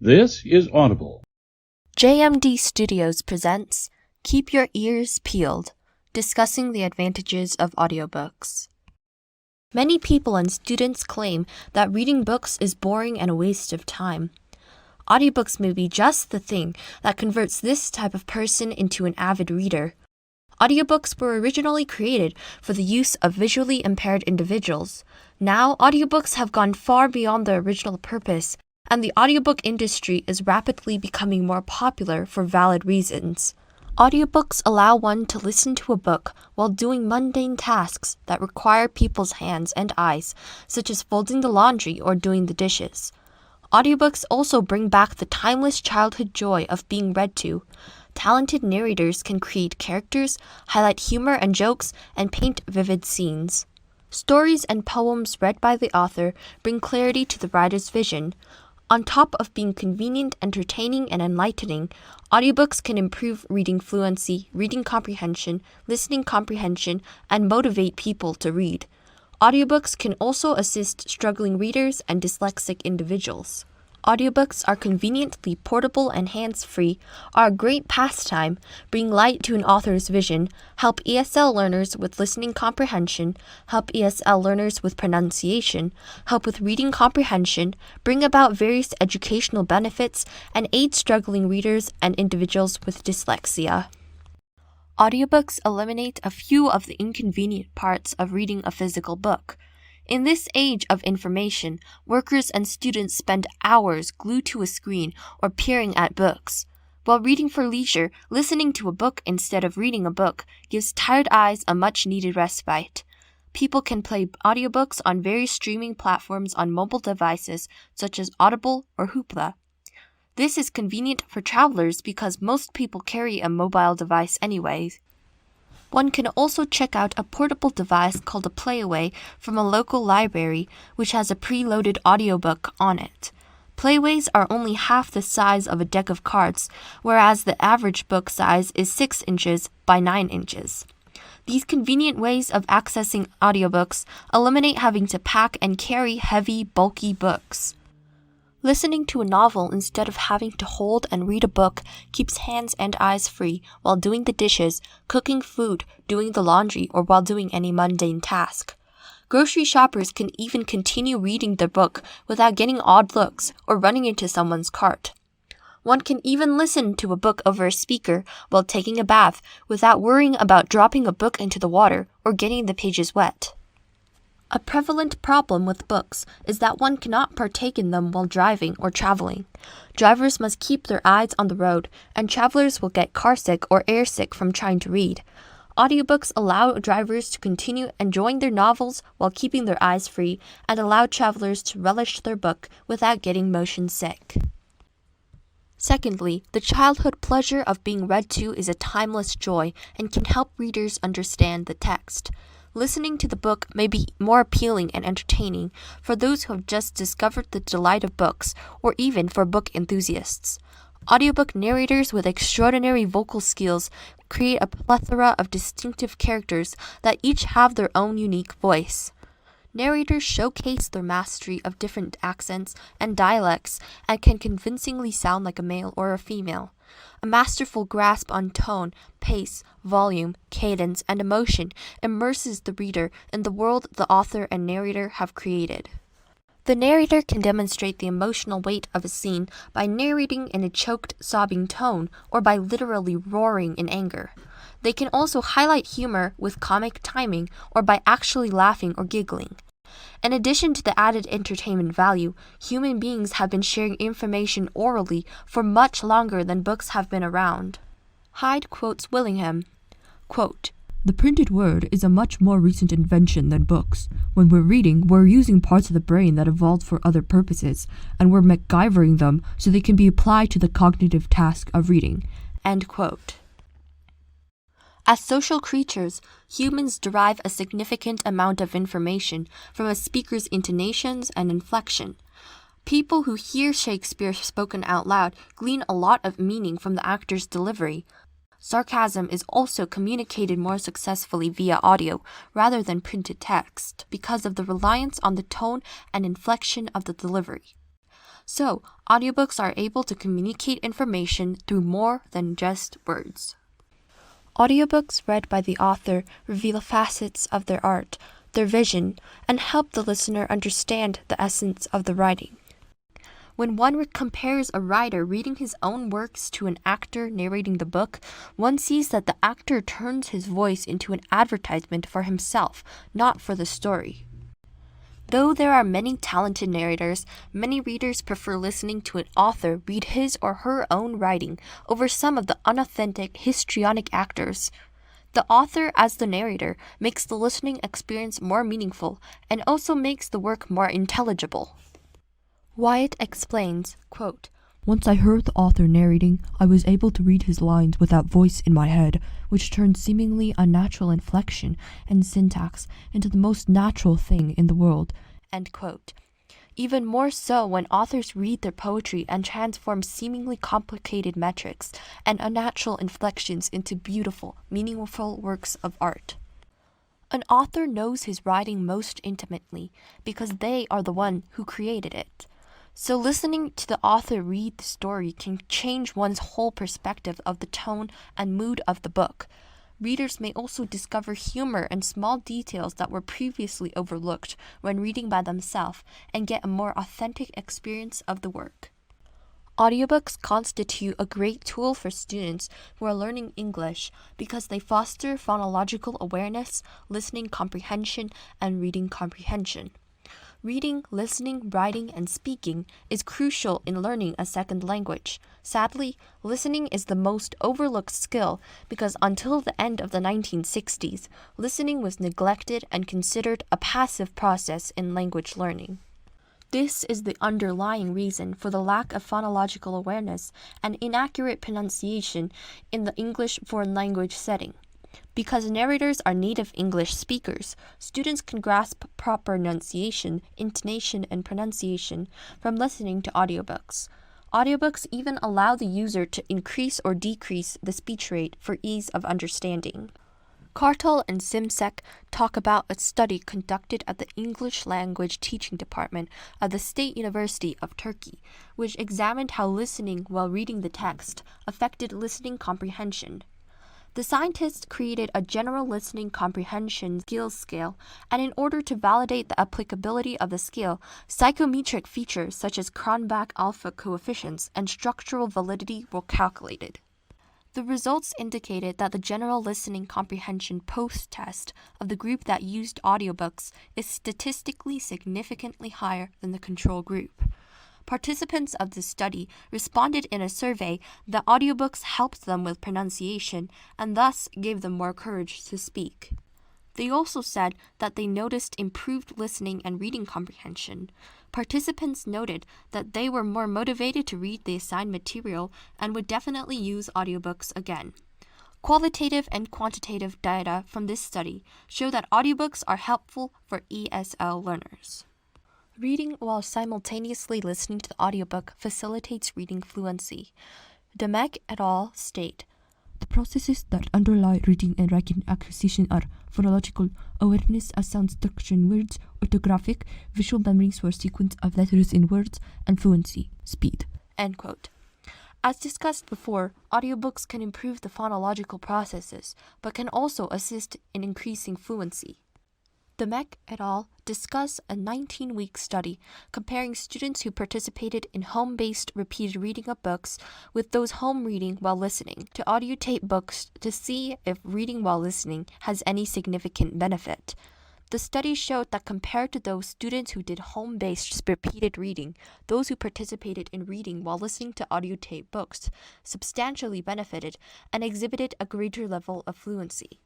This is Audible. JMD Studios presents Keep Your Ears Peeled, discussing the advantages of audiobooks. Many people and students claim that reading books is boring and a waste of time. Audiobooks may be just the thing that converts this type of person into an avid reader. Audiobooks were originally created for the use of visually impaired individuals. Now, audiobooks have gone far beyond their original purpose, and the audiobook industry is rapidly becoming more popular for valid reasons. Audiobooks allow one to listen to a book while doing mundane tasks that require people's hands and eyes, such as folding the laundry or doing the dishes. Audiobooks also bring back the timeless childhood joy of being read to. Talented narrators can create characters, highlight humor and jokes, and paint vivid scenes. Stories and poems read by the author bring clarity to the writer's vision. On top of being convenient, entertaining, and enlightening, audiobooks can improve reading fluency, reading comprehension, listening comprehension, and motivate people to read. Audiobooks can also assist struggling readers and dyslexic individuals. Audiobooks are conveniently portable and hands-free, are a great pastime, bring light to an author's vision, help ESL learners with listening comprehension, help ESL learners with pronunciation, help with reading comprehension, bring about various educational benefits, and aid struggling readers and individuals with dyslexia. Audiobooks eliminate a few of the inconvenient parts of reading a physical book. In this age of information, workers and students spend hours glued to a screen or peering at books. While reading for leisure, listening to a book instead of reading a book gives tired eyes a much-needed respite. People can play audiobooks on various streaming platforms on mobile devices such as Audible or Hoopla. This is convenient for travelers because most people carry a mobile device anyways. One can also check out a portable device called a Playaway from a local library, which has a preloaded audiobook on it. Playaways are only half the size of a deck of cards, whereas the average book size is 6 inches by 9 inches. These convenient ways of accessing audiobooks eliminate having to pack and carry heavy, bulky books. Listening to a novel instead of having to hold and read a book keeps hands and eyes free while doing the dishes, cooking food, doing the laundry, or while doing any mundane task. Grocery shoppers can even continue reading their book without getting odd looks or running into someone's cart. One can even listen to a book over a speaker while taking a bath without worrying about dropping a book into the water or getting the pages wet. A prevalent problem with books is that one cannot partake in them while driving or traveling. Drivers must keep their eyes on the road, and travelers will get carsick or airsick from trying to read. Audiobooks allow drivers to continue enjoying their novels while keeping their eyes free, and allow travelers to relish their book without getting motion sick. Secondly, the childhood pleasure of being read to is a timeless joy and can help readers understand the text. Listening to the book may be more appealing and entertaining for those who have just discovered the delight of books, or even for book enthusiasts. Audiobook narrators with extraordinary vocal skills create a plethora of distinctive characters that each have their own unique voice. Narrators showcase their mastery of different accents and dialects and can convincingly sound like a male or a female. A masterful grasp on tone, pace, volume, cadence, and emotion immerses the reader in the world the author and narrator have created. The narrator can demonstrate the emotional weight of a scene by narrating in a choked, sobbing tone or by literally roaring in anger. They can also highlight humor with comic timing or by actually laughing or giggling. In addition to the added entertainment value, human beings have been sharing information orally for much longer than books have been around. Hyde quotes Willingham, quote, "The printed word is a much more recent invention than books. When we're reading, we're using parts of the brain that evolved for other purposes, and we're MacGyvering them so they can be applied to the cognitive task of reading." End quote. As social creatures, humans derive a significant amount of information from a speaker's intonations and inflection. People who hear Shakespeare spoken out loud glean a lot of meaning from the actor's delivery. Sarcasm is also communicated more successfully via audio rather than printed text because of the reliance on the tone and inflection of the delivery. So, audiobooks are able to communicate information through more than just words. Audiobooks read by the author reveal facets of their art, their vision, and help the listener understand the essence of the writing. When one compares a writer reading his own works to an actor narrating the book, one sees that the actor turns his voice into an advertisement for himself, not for the story. Though there are many talented narrators, many readers prefer listening to an author read his or her own writing over some of the unauthentic, histrionic actors. The author, as the narrator, makes the listening experience more meaningful and also makes the work more intelligible. Wyatt explains, quote, Once I heard the author narrating, I was able to read his lines without voice in my head, which turned seemingly unnatural inflection and syntax into the most natural thing in the world. End quote. Even more so when authors read their poetry and transform seemingly complicated metrics and unnatural inflections into beautiful, meaningful works of art. An author knows his writing most intimately because they are the one who created it. So listening to the author read the story can change one's whole perspective of the tone and mood of the book. Readers may also discover humor and small details that were previously overlooked when reading by themselves and get a more authentic experience of the work. Audiobooks constitute a great tool for students who are learning English because they foster phonological awareness, listening comprehension, and reading comprehension. Reading, listening, writing, and speaking is crucial in learning a second language. Sadly, listening is the most overlooked skill because until the end of the 1960s, listening was neglected and considered a passive process in language learning. This is the underlying reason for the lack of phonological awareness and inaccurate pronunciation in the English foreign language setting. Because narrators are native English speakers, students can grasp proper enunciation, intonation, and pronunciation from listening to audiobooks. Audiobooks even allow the user to increase or decrease the speech rate for ease of understanding. Kartal and Simsek talk about a study conducted at the English Language Teaching Department of the State University of Turkey, which examined how listening while reading the text affected listening comprehension. The scientists created a general listening comprehension skills scale, and in order to validate the applicability of the scale, psychometric features such as Cronbach alpha coefficients and structural validity were calculated. The results indicated that the general listening comprehension post-test of the group that used audiobooks is statistically significantly higher than the control group. Participants of the study responded in a survey that audiobooks helped them with pronunciation and thus gave them more courage to speak. They also said that they noticed improved listening and reading comprehension. Participants noted that they were more motivated to read the assigned material and would definitely use audiobooks again. Qualitative and quantitative data from this study show that audiobooks are helpful for ESL learners. Reading while simultaneously listening to the audiobook facilitates reading fluency. Demek et al. State, The processes that underlie reading and writing acquisition are phonological awareness as sound structure in words, orthographic, visual memories for sequence of letters in words, and fluency, speed. End quote. As discussed before, audiobooks can improve the phonological processes, but can also assist in increasing fluency. Demek et al. Discuss a 19-week study comparing students who participated in home-based repeated reading of books with those home reading while listening to audio tape books to see if reading while listening has any significant benefit. The study showed that compared to those students who did home-based repeated reading, those who participated in reading while listening to audio tape books substantially benefited and exhibited a greater level of fluency.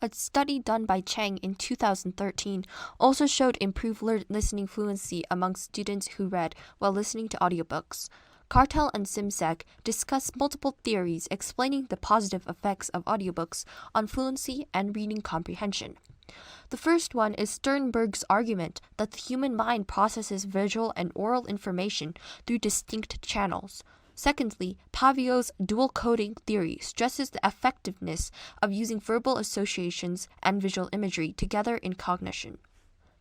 A study done by Chang in 2013 also showed improved listening fluency among students who read while listening to audiobooks. Kartal and Simsek discuss multiple theories explaining the positive effects of audiobooks on fluency and reading comprehension. The first one is Sternberg's argument that the human mind processes visual and oral information through distinct channels. Secondly, Pavio's dual coding theory stresses the effectiveness of using verbal associations and visual imagery together in cognition.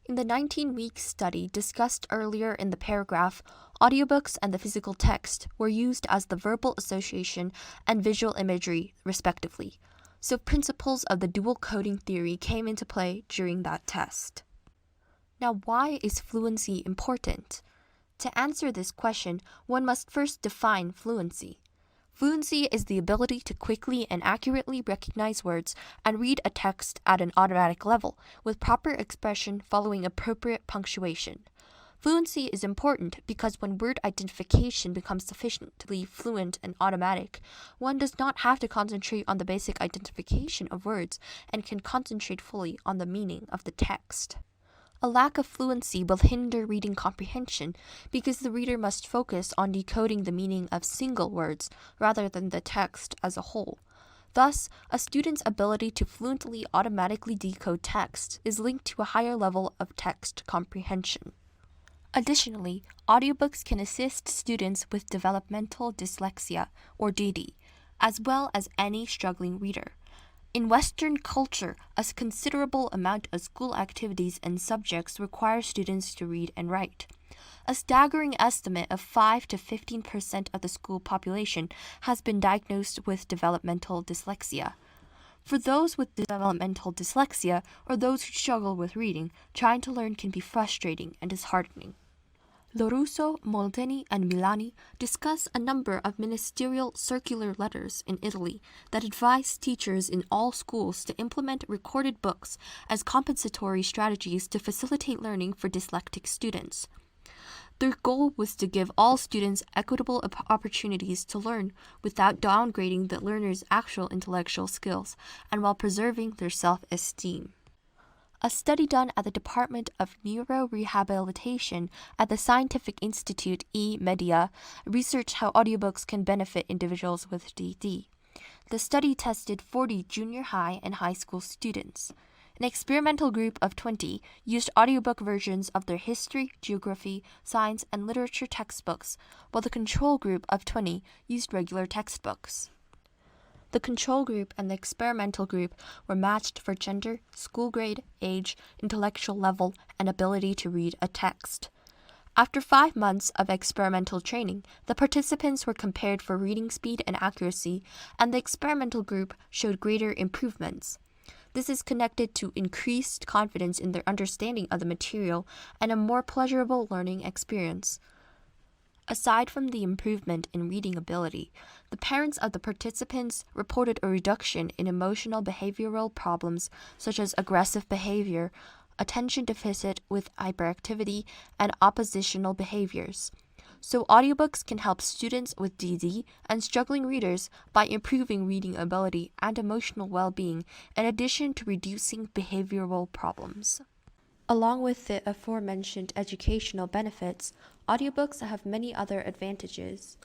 In the 19-week study discussed earlier in the paragraph, audiobooks and the physical text were used as the verbal association and visual imagery, respectively. So principles of the dual coding theory came into play during that test. Now, why is fluency important? To answer this question, one must first define fluency. Fluency is the ability to quickly and accurately recognize words and read a text at an automatic level, with proper expression following appropriate punctuation. Fluency is important because when word identification becomes sufficiently fluent and automatic, one does not have to concentrate on the basic identification of words and can concentrate fully on the meaning of the text. A lack of fluency will hinder reading comprehension because the reader must focus on decoding the meaning of single words rather than the text as a whole. Thus, a student's ability to fluently automatically decode text is linked to a higher level of text comprehension. Additionally, audiobooks can assist students with developmental dyslexia, or DD, as well as any struggling reader. In Western culture, a considerable amount of school activities and subjects require students to read and write. A staggering estimate of 5 to 15% of the school population has been diagnosed with developmental dyslexia. For those with developmental dyslexia or those who struggle with reading, trying to learn can be frustrating and disheartening. Lorusso, Molteni, and Milani discuss a number of ministerial circular letters in Italy that advise teachers in all schools to implement recorded books as compensatory strategies to facilitate learning for dyslectic students. Their goal was to give all students equitable opportunities to learn without downgrading the learner's actual intellectual skills and while preserving their self-esteem. A study done at the Department of Neurorehabilitation at the Scientific Institute E-Media researched how audiobooks can benefit individuals with DD. The study tested 40 junior high and high school students. An experimental group of 20 used audiobook versions of their history, geography, science, and literature textbooks, while the control group of 20 used regular textbooks. The control group and the experimental group were matched for gender, school grade, age, intellectual level, and ability to read a text. After 5 months of experimental training, the participants were compared for reading speed and accuracy, and the experimental group showed greater improvements. This is connected to increased confidence in their understanding of the material and a more pleasurable learning experience. Aside from the improvement in reading ability, the parents of the participants reported a reduction in emotional behavioral problems such as aggressive behavior, attention deficit with hyperactivity, and oppositional behaviors. So audiobooks can help students with DD and struggling readers by improving reading ability and emotional well-being in addition to reducing behavioral problems. Along with the aforementioned educational benefits, audiobooks have many other advantages.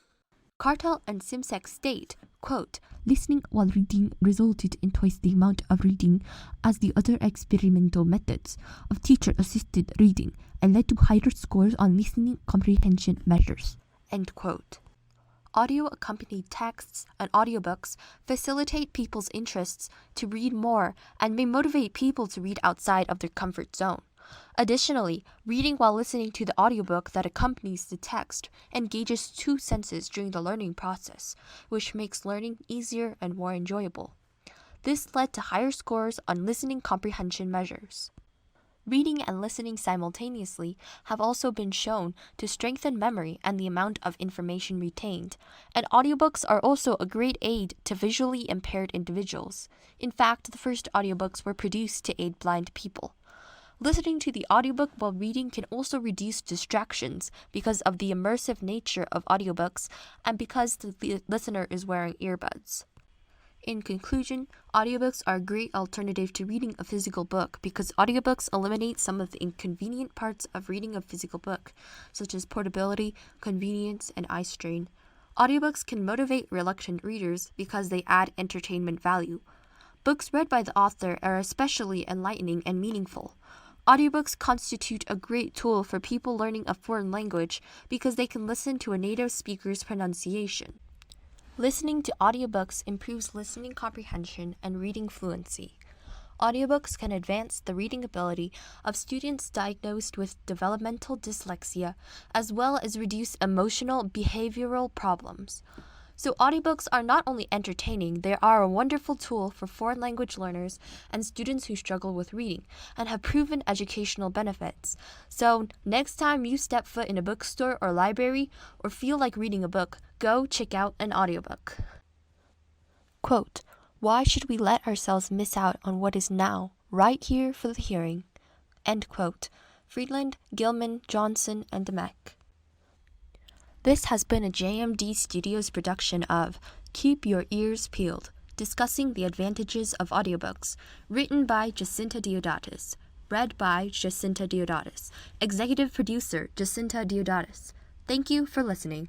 Cartel and Simsek state, quote, Listening while reading resulted in twice the amount of reading as the other experimental methods of teacher-assisted reading and led to higher scores on listening comprehension measures. End quote. Audio-accompanied texts and audiobooks facilitate people's interests to read more and may motivate people to read outside of their comfort zone. Additionally, reading while listening to the audiobook that accompanies the text engages 2 senses during the learning process, which makes learning easier and more enjoyable. This led to higher scores on listening comprehension measures. Reading and listening simultaneously have also been shown to strengthen memory and the amount of information retained, and audiobooks are also a great aid to visually impaired individuals. In fact, the first audiobooks were produced to aid blind people. Listening to the audiobook while reading can also reduce distractions because of the immersive nature of audiobooks and because the listener is wearing earbuds. In conclusion, audiobooks are a great alternative to reading a physical book because audiobooks eliminate some of the inconvenient parts of reading a physical book, such as portability, convenience, and eye strain. Audiobooks can motivate reluctant readers because they add entertainment value. Books read by the author are especially enlightening and meaningful. Audiobooks constitute a great tool for people learning a foreign language because they can listen to a native speaker's pronunciation. Listening to audiobooks improves listening comprehension and reading fluency. audiobooks can advance the reading ability of students diagnosed with developmental dyslexia, as well as reduce emotional behavioral problems. So audiobooks are not only entertaining, they are a wonderful tool for foreign language learners and students who struggle with reading and have proven educational benefits. So next time you step foot in a bookstore or library or feel like reading a book, go check out an audiobook. Quote, "Why should we let ourselves miss out on what is now, right here for the hearing?" End quote. Friedland, Gilman, Johnson, and DeMeck. This has been a JMD Studios production of Keep Your Ears Peeled, discussing the advantages of audiobooks, written by Jacinta Deodatis, read by Jacinta Deodatis, executive producer Jacinta Deodatis. Thank you for listening.